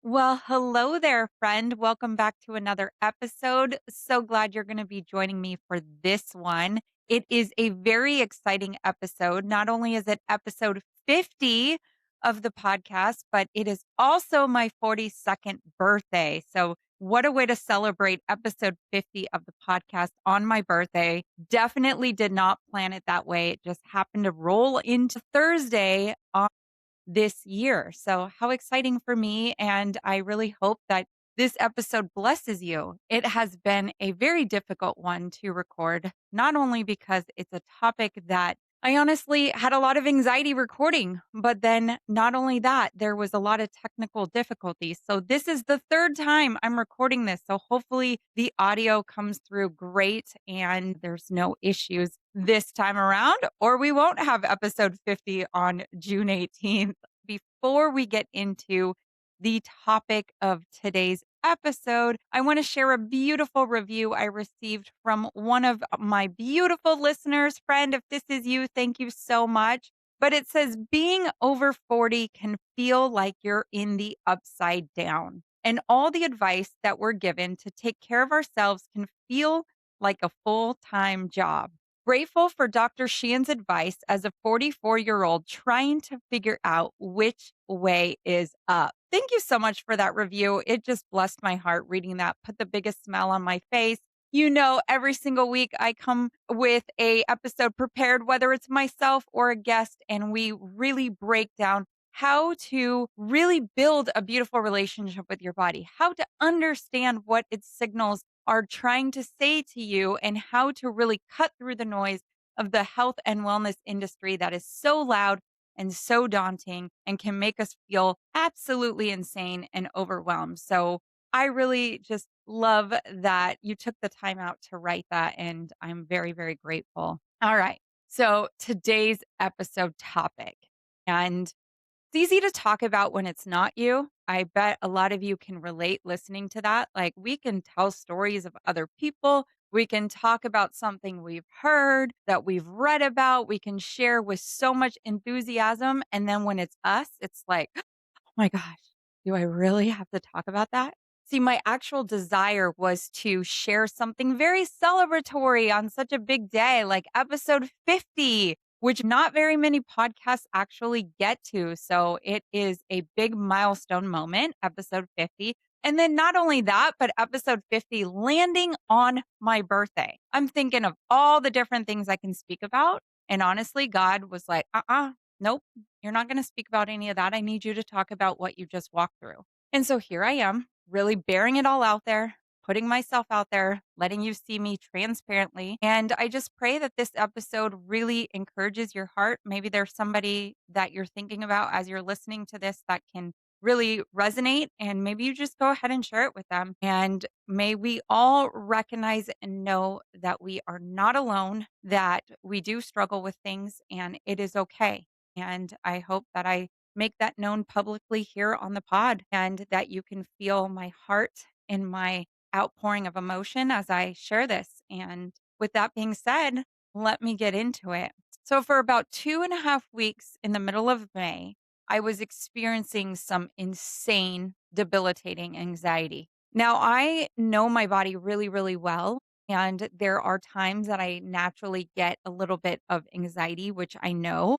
Well, hello there, friend. Welcome back to another episode. So glad you're going to be joining me for this one. It is a very exciting episode. Not only is it episode 50 of the podcast, but it is also my 42nd birthday. So, what a way to celebrate episode 50 of the podcast on my birthday. Definitely did not plan it that way. It just happened to roll into Thursday this year. So, how exciting for me. And I really hope that this episode blesses you. It has been a very difficult one to record, not only because it's a topic that I honestly had a lot of anxiety recording, but then not only that, there was a lot of technical difficulties. So, this is the third time I'm recording this. So, hopefully, the audio comes through great and there's no issues this time around, or we won't have episode 50 on June 18th. Before we get into the topic of today's episode, I want to share a beautiful review I received from one of my beautiful listeners. Friend, if this is you, thank you so much. But it says, being over 40 can feel like you're in the upside down. And all the advice that we're given to take care of ourselves can feel like a full time job. Grateful for Dr. Sheehan's advice as a 44-year-old trying to figure out which way is up. Thank you so much for that review. It just blessed my heart reading that, put the biggest smile on my face. You know, every single week I come with a episode prepared, whether it's myself or a guest, and we really break down how to really build a beautiful relationship with your body, how to understand what its signals are trying to say to you, and how to really cut through the noise of the health and wellness industry that is so loud and so daunting and can make us feel absolutely insane and overwhelmed. So I really just love that you took the time out to write that. And I'm very, very grateful. All right. So today's episode topic, and it's easy to talk about when it's not you. I bet a lot of you can relate listening to that. Like, we can tell stories of other people. We can talk about something we've heard, that we've read about. We can share with so much enthusiasm. And then when it's us, it's like, oh my gosh, do I really have to talk about that? See, my actual desire was to share something very celebratory on such a big day, like episode 50, which not very many podcasts actually get to. So it is a big milestone moment, episode 50. And then not only that, but episode 50 landing on my birthday. I'm thinking of all the different things I can speak about. And honestly, God was like, nope, you're not going to speak about any of that. I need you to talk about what you just walked through. And so here I am, really bearing it all out there, putting myself out there, letting you see me transparently. And I just pray that this episode really encourages your heart. Maybe there's somebody that you're thinking about as you're listening to this that can really resonate. And maybe you just go ahead and share it with them. And may we all recognize and know that we are not alone, that we do struggle with things, and it is okay. And I hope that I make that known publicly here on the pod, and that you can feel my heart and my outpouring of emotion as I share this. And with that being said, let me get into it. So, for about 2.5 weeks in the middle of May, I was experiencing some insane, debilitating anxiety. Now, I know my body really, really well. And there are times that I naturally get a little bit of anxiety, which I know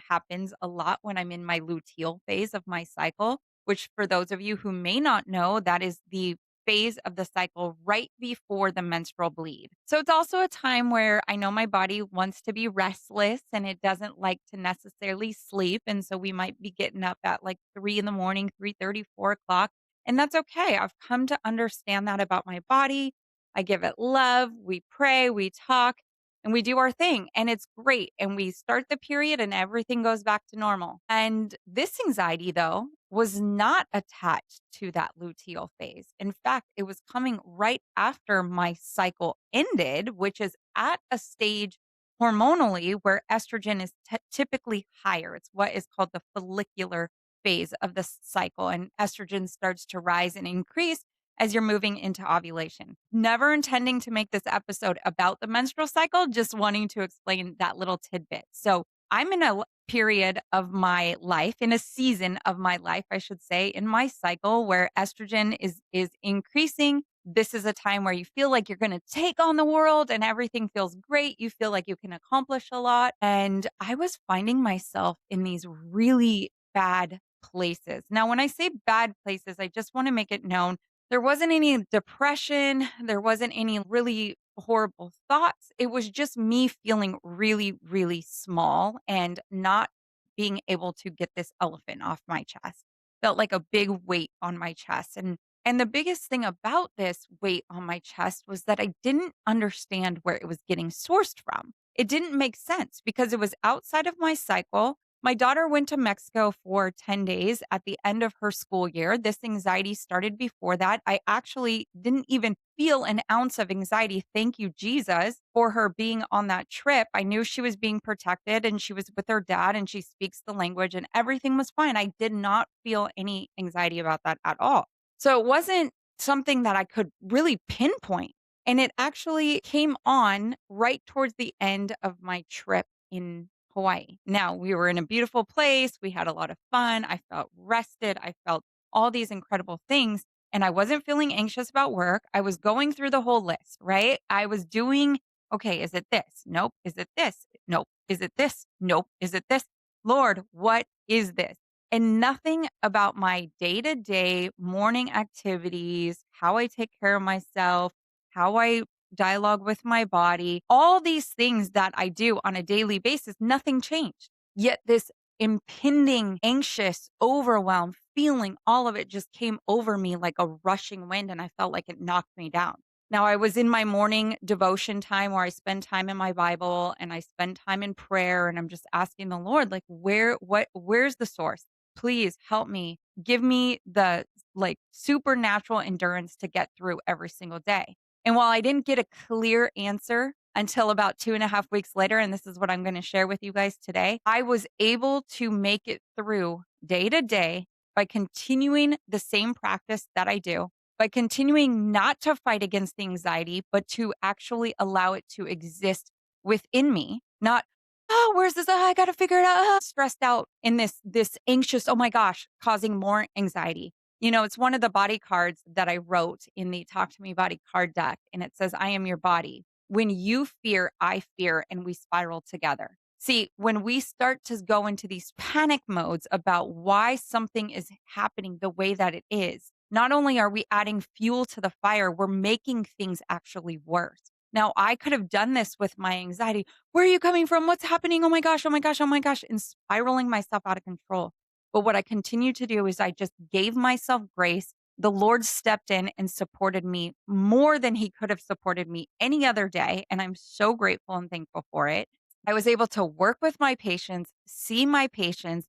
happens a lot when I'm in my luteal phase of my cycle, which, for those of you who may not know, that is the phase of the cycle right before the menstrual bleed. So it's also a time where I know my body wants to be restless and it doesn't like to necessarily sleep. And so we might be getting up at like 3 in the morning, 3:30, 4 o'clock. And that's okay. I've come to understand that about my body. I give it love. We pray, we talk, and we do our thing, and it's great. And we start the period and everything goes back to normal. And this anxiety, though, was not attached to that luteal phase. In fact, it was coming right after my cycle ended, which is at a stage hormonally where estrogen is typically higher. It's what is called the follicular phase of the cycle, and estrogen starts to rise and increase as you're moving into ovulation. Never intending to make this episode about the menstrual cycle, just wanting to explain that little tidbit. So I'm in a period of my life, in a season of my life, I should say, in my cycle where estrogen is increasing. This is a time where you feel like you're going to take on the world and everything feels great. You feel like you can accomplish a lot. And I was finding myself in these really bad places. Now, when I say bad places, I just want to make it known there wasn't any depression, there wasn't any really horrible thoughts. It was just me feeling really, really small and not being able to get this elephant off my chest. Felt like a big weight on my chest. And the biggest thing about this weight on my chest was that I didn't understand where it was getting sourced from. It didn't make sense because it was outside of my cycle. My daughter went to Mexico for 10 days at the end of her school year. This anxiety started before that. I actually didn't even feel an ounce of anxiety. Thank you, Jesus, for her being on that trip. I knew she was being protected and she was with her dad and she speaks the language and everything was fine. I did not feel any anxiety about that at all. So it wasn't something that I could really pinpoint. And it actually came on right towards the end of my trip in Hawaii. Now, we were in a beautiful place. We had a lot of fun. I felt rested. I felt all these incredible things. And I wasn't feeling anxious about work. I was going through the whole list, right? I was doing, okay, is it this? Nope. Is it this? Nope. Is it this? Nope. Is it this? Lord, what is this? And nothing about my day to day morning activities, how I take care of myself, how I dialogue with my body, all these things that I do on a daily basis, nothing changed. Yet this impending, anxious, overwhelmed feeling, all of it just came over me like a rushing wind. And I felt like it knocked me down. Now, I was in my morning devotion time where I spend time in my Bible and I spend time in prayer. And I'm just asking the Lord, like, where's the source? Please help me. Give me the like supernatural endurance to get through every single day. And while I didn't get a clear answer until about 2.5 weeks later, and this is what I'm going to share with you guys today, I was able to make it through day to day by continuing the same practice that I do, by continuing not to fight against the anxiety, but to actually allow it to exist within me, not, oh, where's this? Oh, I got to figure it out. Stressed out in this anxious, oh my gosh, causing more anxiety. You know, it's one of the body cards that I wrote in the Talk to Me Body card deck. And it says, I am your body. When you fear, I fear, and we spiral together. See, when we start to go into these panic modes about why something is happening the way that it is, not only are we adding fuel to the fire, we're making things actually worse. Now, I could have done this with my anxiety. Where are you coming from? What's happening? Oh my gosh, oh my gosh, oh my gosh, and spiraling myself out of control. But what I continued to do is I just gave myself grace. The Lord stepped in and supported me more than he could have supported me any other day. And I'm so grateful and thankful for it. I was able to work with my patients, see my patients,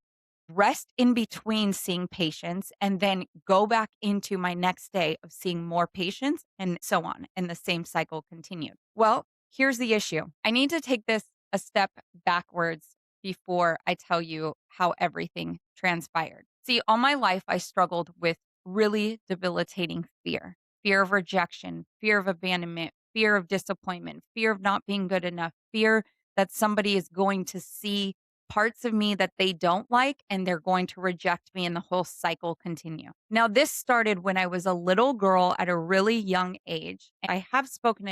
rest in between seeing patients, and then go back into my next day of seeing more patients and so on. And the same cycle continued. Well, here's the issue. I need to take this a step backwards before I tell you how everything transpired. See, all my life, I struggled with really debilitating fear of rejection, fear of abandonment, fear of disappointment, fear of not being good enough, fear that somebody is going to see parts of me that they don't like and they're going to reject me and the whole cycle continue. Now, this started when I was a little girl at a really young age. I have spoken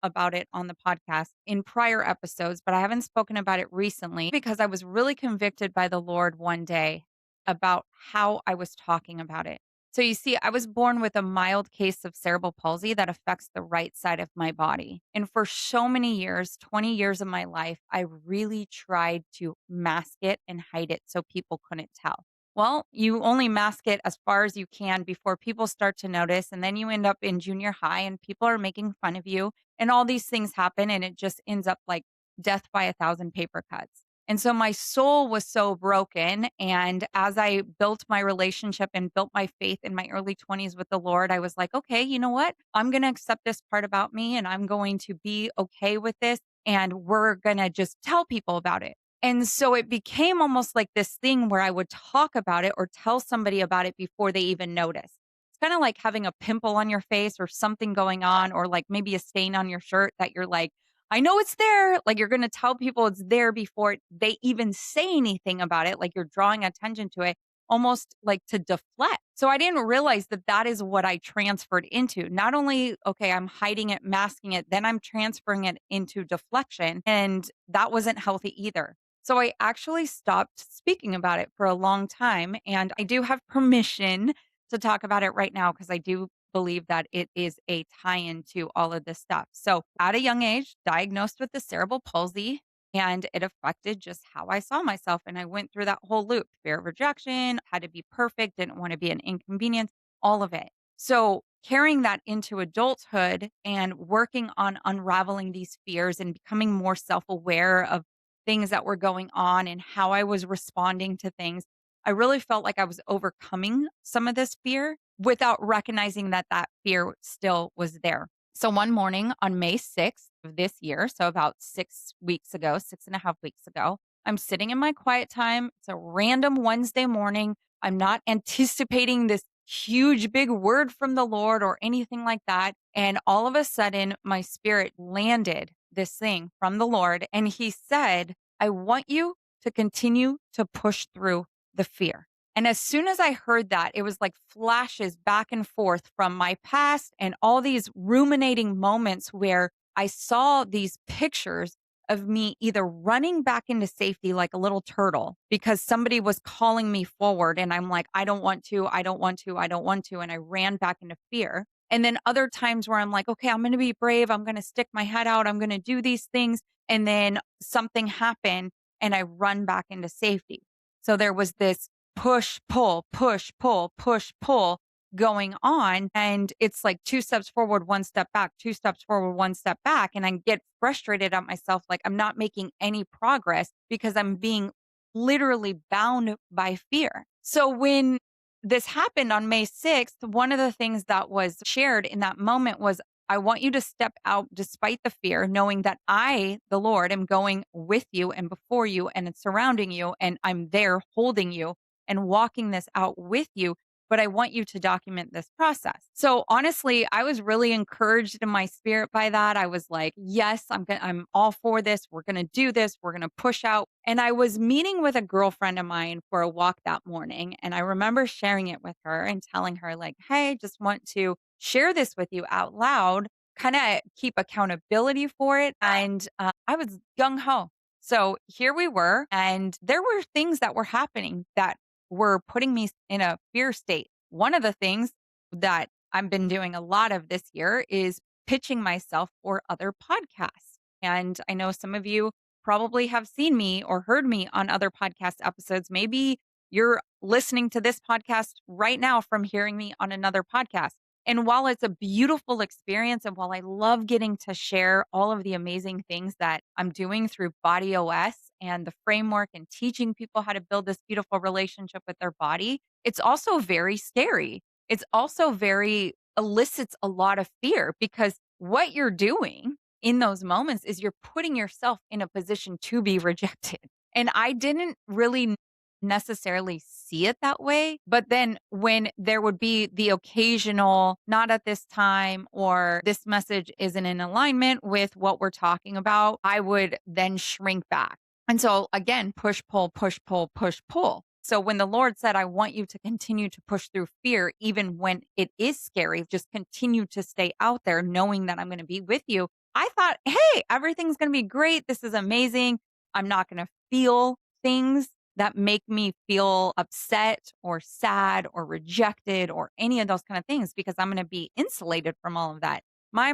about it on the podcast in prior episodes, but I haven't spoken about it recently because I was really convicted by the Lord one day about how I was talking about it. So you see, I was born with a mild case of cerebral palsy that affects the right side of my body. And for so many years, 20 years of my life, I really tried to mask it and hide it so people couldn't tell. Well, you only mask it as far as you can before people start to notice. And then you end up in junior high and people are making fun of you. And all these things happen. And it just ends up like death by a thousand paper cuts. And so my soul was so broken. And as I built my relationship and built my faith in my early 20s with the Lord, I was like, okay, you know what? I'm going to accept this part about me and I'm going to be okay with this. And we're going to just tell people about it. And so it became almost like this thing where I would talk about it or tell somebody about it before they even notice. It's kind of like having a pimple on your face or something going on, or like maybe a stain on your shirt that you're like, I know it's there. Like you're going to tell people it's there before they even say anything about it. Like you're drawing attention to it almost like to deflect. So I didn't realize that that is what I transferred into. Not only, okay, I'm hiding it, masking it, then I'm transferring it into deflection. And that wasn't healthy either. So I actually stopped speaking about it for a long time. And I do have permission to talk about it right now because I do believe that it is a tie-in to all of this stuff. So at a young age, diagnosed with the cerebral palsy, and it affected just how I saw myself. And I went through that whole loop: fear of rejection, had to be perfect, didn't want to be an inconvenience, all of it. So carrying that into adulthood and working on unraveling these fears and becoming more self aware of things that were going on and how I was responding to things, I really felt like I was overcoming some of this fear without recognizing that that fear still was there. So one morning on May 6th of this year, so about 6 weeks ago, 6.5 weeks ago, I'm sitting in my quiet time. It's a random Wednesday morning. I'm not anticipating this huge, big word from the Lord or anything like that. And all of a sudden, my spirit landed this thing from the Lord. And he said, I want you to continue to push through the fear. And as soon as I heard that, it was like flashes back and forth from my past and all these ruminating moments where I saw these pictures of me either running back into safety like a little turtle because somebody was calling me forward. And I'm like, I don't want to, I don't want to, I don't want to. And I ran back into fear. And then other times where I'm like, okay, I'm going to be brave. I'm going to stick my head out. I'm going to do these things. And then something happened and I run back into safety. So there was this push, pull, push, pull, push, pull going on. And it's like 2 steps forward, 1 step back, 2 steps forward, 1 step back. And I get frustrated at myself. Like I'm not making any progress because I'm being literally bound by fear. So when this happened on May 6th, one of the things that was shared in that moment was, I want you to step out despite the fear, knowing that I, the Lord, am going with you and before you and it's surrounding you and I'm there holding you and walking this out with you. But I want you to document this process. So honestly, I was really encouraged in my spirit by that. I was like, yes, I'm all for this. We're going to do this. We're going to push out. And I was meeting with a girlfriend of mine for a walk that morning. And I remember sharing it with her and telling her like, hey, just want to share this with you out loud, kind of keep accountability for it. And I was gung ho. So here we were, and there were things that were happening that were putting me in a fear state. One of the things that I've been doing a lot of this year is pitching myself for other podcasts. And I know some of you probably have seen me or heard me on other podcast episodes. Maybe you're listening to this podcast right now from hearing me on another podcast. And while it's a beautiful experience, and while I love getting to share all of the amazing things that I'm doing through Body OS and the framework and teaching people how to build this beautiful relationship with their body, it's also very scary. It's also very elicits a lot of fear because what you're doing in those moments is you're putting yourself in a position to be rejected. And I didn't really necessarily see it that way. But then when there would be the occasional, not at this time, or this message isn't in alignment with what we're talking about, I would then shrink back. And so again, push, pull, push, pull, push, pull. So when the Lord said, I want you to continue to push through fear, even when it is scary, just continue to stay out there knowing that I'm going to be with you. I thought, hey, everything's going to be great. This is amazing. I'm not going to feel things that make me feel upset or sad or rejected or any of those kind of things because I'm going to be insulated from all of that. My,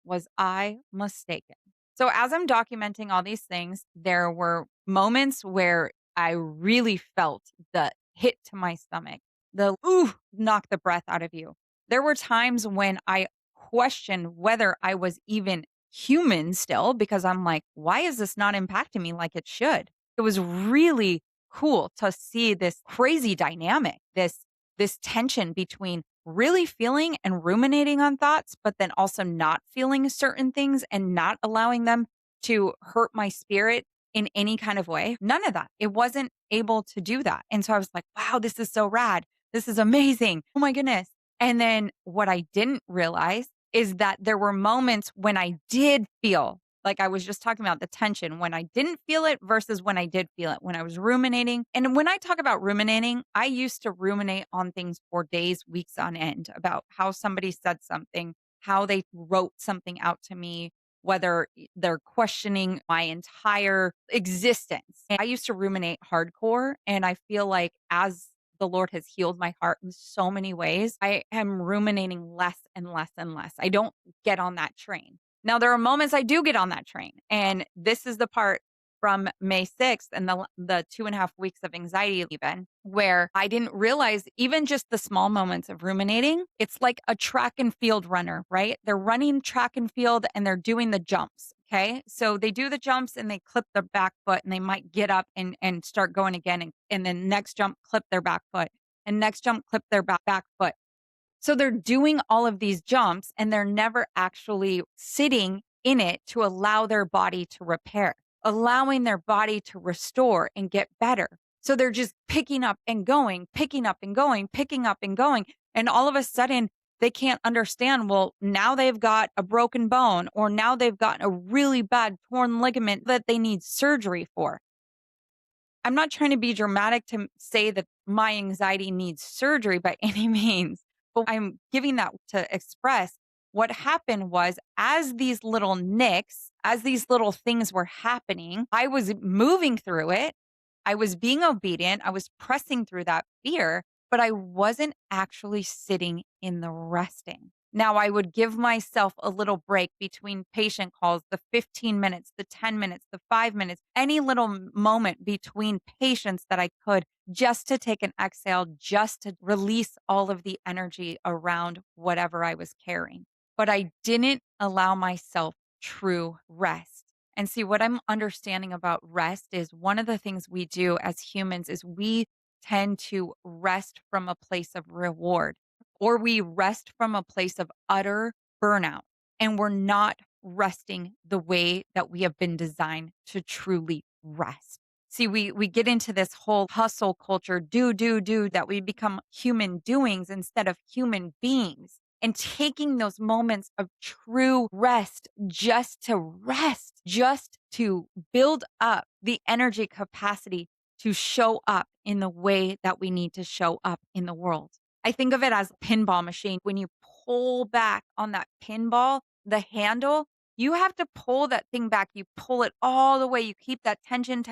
was I mistaken? So as I'm documenting all these things, there were moments where I really felt the hit to my stomach, the knock the breath out of you. There were times when I questioned whether I was even human still because I'm like, why is this not impacting me like it should? It was really cool to see this crazy dynamic, this tension between really feeling and ruminating on thoughts, but then also not feeling certain things and not allowing them to hurt my spirit in any kind of way. None of that. It wasn't able to do that. And so I was like, wow, this is so rad. This is amazing. Oh my goodness. And then what I didn't realize is that there were moments when I did feel like I was just talking about the tension when I didn't feel it versus when I did feel it, when I was ruminating. And when I talk about ruminating, I used to ruminate on things for days, weeks on end about how somebody said something, how they wrote something out to me, whether they're questioning my entire existence. And I used to ruminate hardcore. And I feel like as the Lord has healed my heart in so many ways, I am ruminating less and less and less. I don't get on that train. Now, there are moments I do get on that train. And this is the part from May 6th and the 2.5 weeks of anxiety, even where I didn't realize even just the small moments of ruminating. It's like a track and field runner, right? They're running track and field and they're doing the jumps. Okay. So they do the jumps and they clip their back foot and they might get up and start going again. And then next jump, clip their back foot and next jump, clip their back foot. So they're doing all of these jumps and they're never actually sitting in it to allow their body to repair, allowing their body to restore and get better. So they're just picking up and going, picking up and going, picking up and going. And all of a sudden, they can't understand. Well, now they've got a broken bone, or now they've got a really bad torn ligament that they need surgery for. I'm not trying to be dramatic to say that my anxiety needs surgery by any means, but I'm giving that to express what happened was as these little nicks, as these little things were happening, I was moving through it. I was being obedient. I was pressing through that fear, but I wasn't actually sitting in the resting. Now, I would give myself a little break between patient calls, the 15 minutes, the 10 minutes, the 5 minutes, any little moment between patients that I could just to take an exhale, just to release all of the energy around whatever I was carrying. But I didn't allow myself true rest. And see, what I'm understanding about rest is one of the things we do as humans is we tend to rest from a place of reward or we rest from a place of utter burnout and we're not resting the way that we have been designed to truly rest. See, we get into this whole hustle culture, do, that we become human doings instead of human beings. And taking those moments of true rest, just to build up the energy capacity to show up in the way that we need to show up in the world. I think of it as a pinball machine. When you pull back on that pinball, the handle, you have to pull that thing back. You pull it all the way. You keep that tension,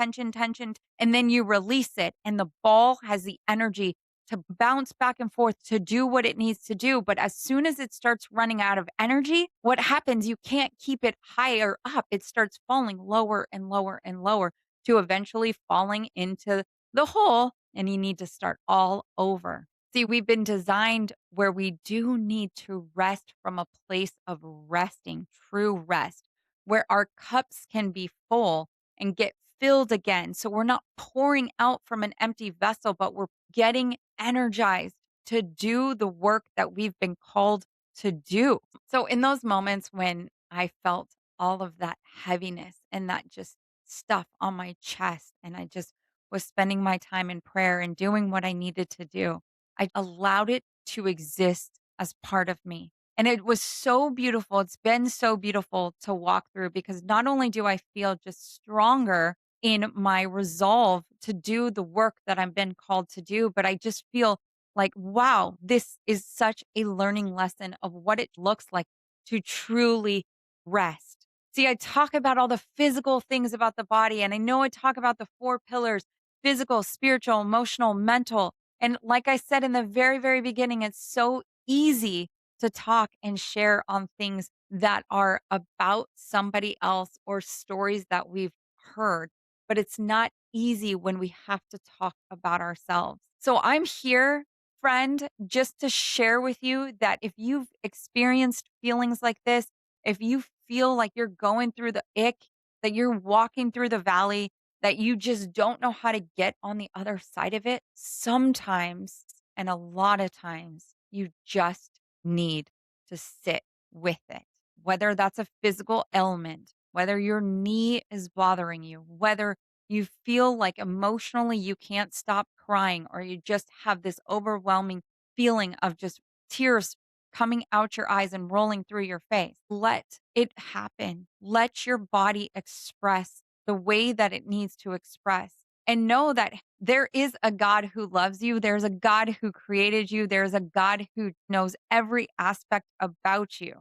and then you release it. And the ball has the energy to bounce back and forth to do what it needs to do. But as soon as it starts running out of energy, what happens? You can't keep it higher up. It starts falling lower and lower and lower to eventually falling into the hole. And you need to start all over. See, we've been designed where we do need to rest from a place of resting, true rest, where our cups can be full and get filled again. So we're not pouring out from an empty vessel, but we're getting energized to do the work that we've been called to do. So in those moments when I felt all of that heaviness and that just stuff on my chest, and I just was spending my time in prayer and doing what I needed to do, I allowed it to exist as part of me. And it was so beautiful. It's been so beautiful to walk through because not only do I feel just stronger in my resolve to do the work that I've been called to do, but I just feel like, wow, this is such a learning lesson of what it looks like to truly rest. See, I talk about all the physical things about the body, and I know I talk about the 4 pillars: physical, spiritual, emotional, mental. And like I said in the very, very beginning, it's so easy to talk and share on things that are about somebody else or stories that we've heard, but it's not easy when we have to talk about ourselves. So I'm here, friend, just to share with you that if you've experienced feelings like this, if you feel like you're going through the ick, that you're walking through the valley, that you just don't know how to get on the other side of it, sometimes, and a lot of times, you just need to sit with it. Whether that's a physical ailment, whether your knee is bothering you, whether you feel like emotionally you can't stop crying, or you just have this overwhelming feeling of just tears coming out your eyes and rolling through your face. Let it happen. Let your body express the way that it needs to express. And know that there is a God who loves you. There's a God who created you. There's a God who knows every aspect about you.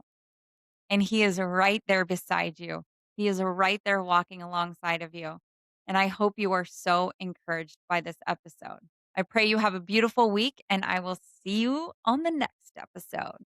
And He is right there beside you. He is right there walking alongside of you. And I hope you are so encouraged by this episode. I pray you have a beautiful week, and I will see you on the next episode.